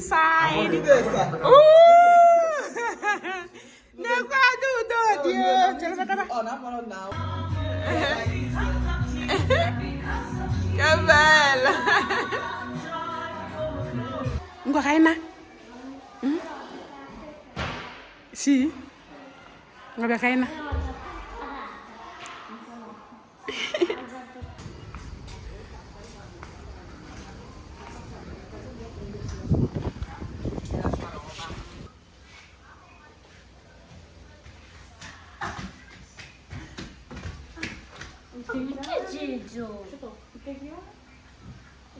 inside. Ooh! Never do that, yeah. Oh, not one now. Kabel. Ngwa kaina. Si. Ngwa kaina.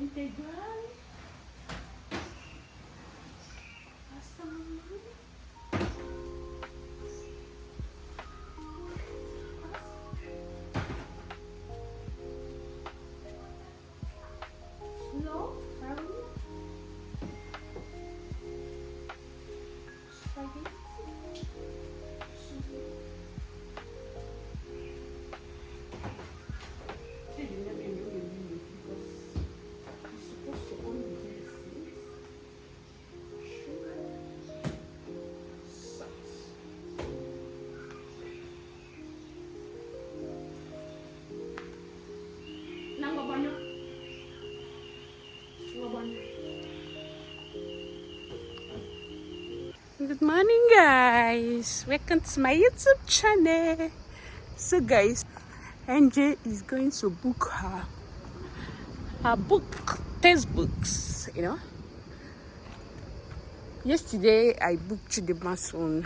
Integral. Slow, family. Spaghetti. Good morning, guys. Welcome to my YouTube channel. So, guys, NJ is going to book her textbooks. Yesterday I booked the soon,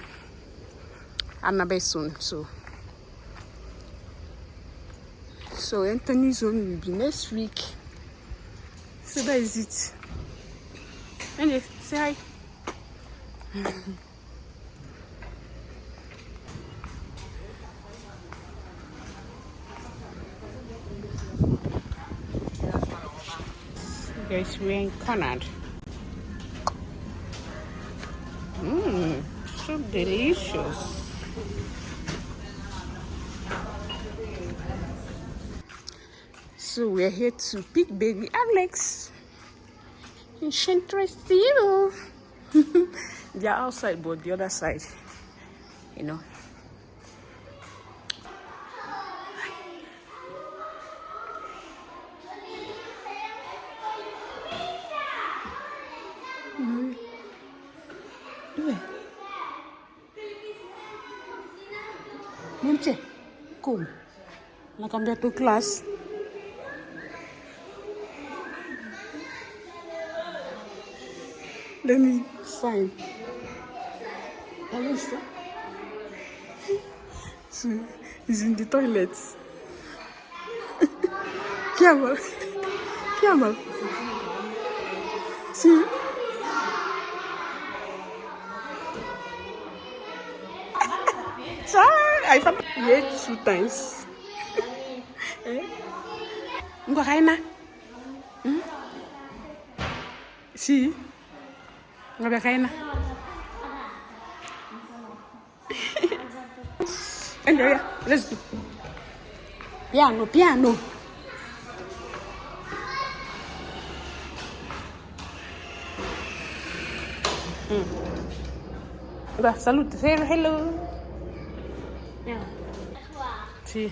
Annabelle soon. So Anthony's own will be next week. So that is it. Anyway, say hi. Guys, we're in Conard. So delicious. So we're here to pick baby Alex in Chantrestino. They're outside, but the other side, Monche, come. Now come back to class. Let me sign. So he's in the toilet. Kiamal. See? Sorry, I found it 2 times. Ngwa kaina. Si. Ngwa kaina. Enjoy. Let's go. Piano. Salute. Say hello. No. See.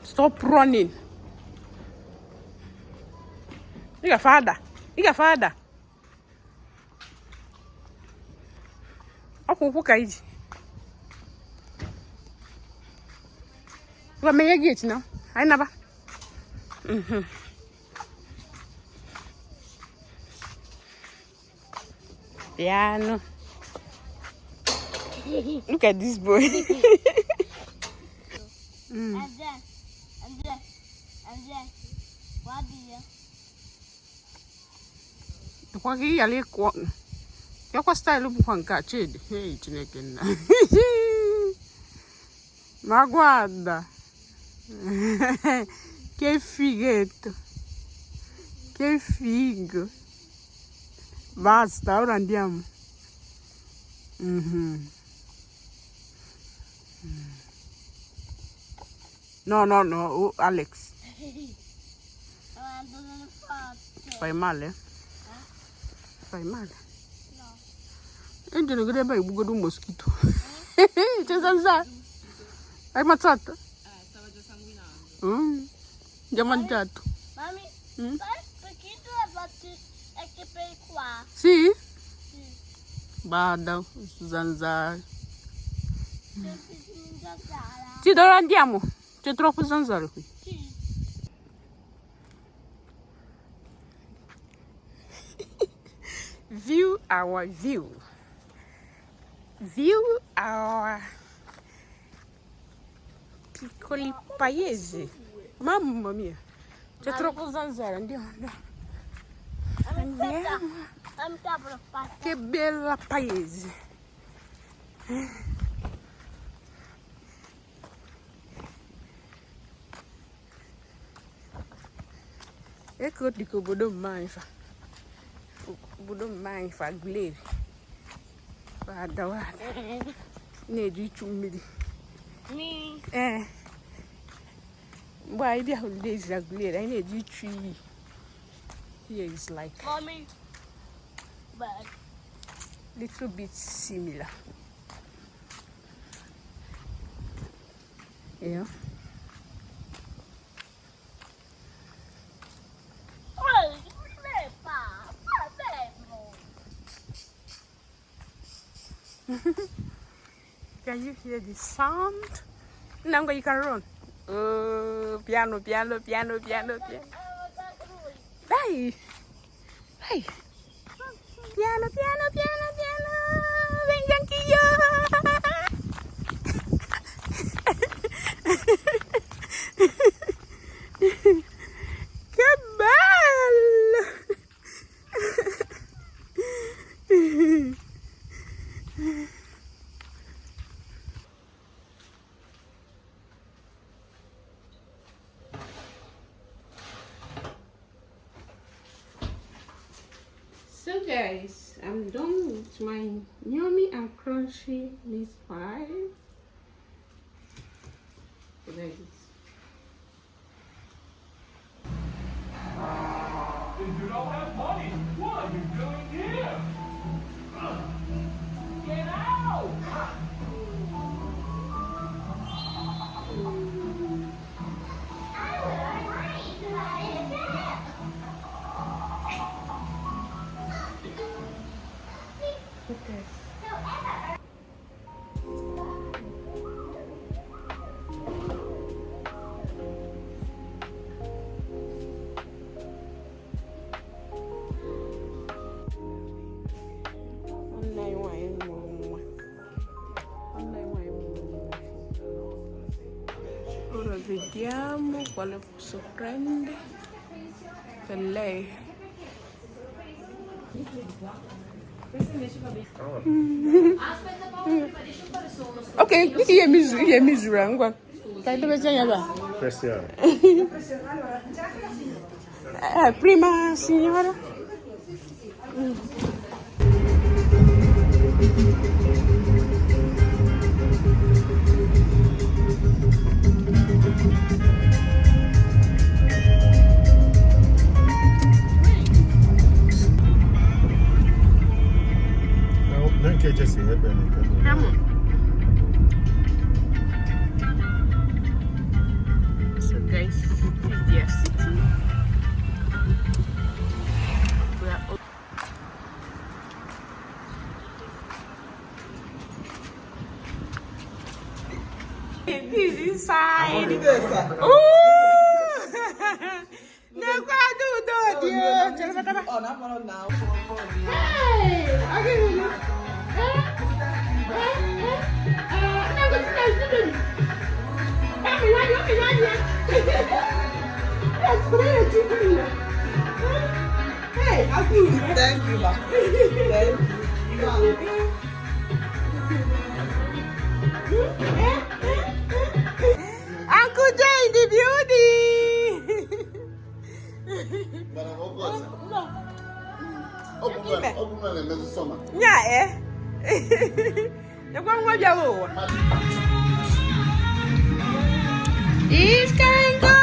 Stop running. Iga fada. Aku kaiji. Wa me gate now. Ai na ba. Piano. Look at this boy. And then, what do you? Kwa ki yale kwa. Kwa style bu kwa nkachedi. Hey, chineke na. Maguarda. Que figueto. Que figo. Basta, ora andiamo. No, Alex. Fai male? fai male? No. E non che mai buco un moschito. C'è Zanzara? Hai ammazzato? Stava già sanguinando. Già mangiato. Mami, perché tu hai fatto anche per qua? Sì? Sì. Vada, Zanzara. Senti Zanzara? Sì, dove andiamo? C'è troppo Zanzara qui. Sì. View our view. View our piccoli paesi. Mamma mia. C'è troppo Zanzara. Andiamo. Andiamo. Che bella paese. Ecco dico belum mai fa gleri. Guarda. Ne di ciumidi. Mi. Why the holidays are gleri? I need you tree. Here is like Mommy. But little bit similar. Yeah. Can you hear the sound? Now you can run. Oh, piano. Dai. Piano. Venga anch'io. Che bello. So guys, I'm done with my yummy and crunchy meat pie. Guys. If you don't have money, what are you doing here? Get out! Ora vediamo quale posso prendere per lei. Ok, chi è misura? Dove sei andata? Pressione. Prima signora. Non che già sia bene. So guys, we are sitting. We are all this inside. Ooh! No, Thank you, ma. Thank you. Uncle Jay, the beauty. Yeah, you're going to go. He's going to go.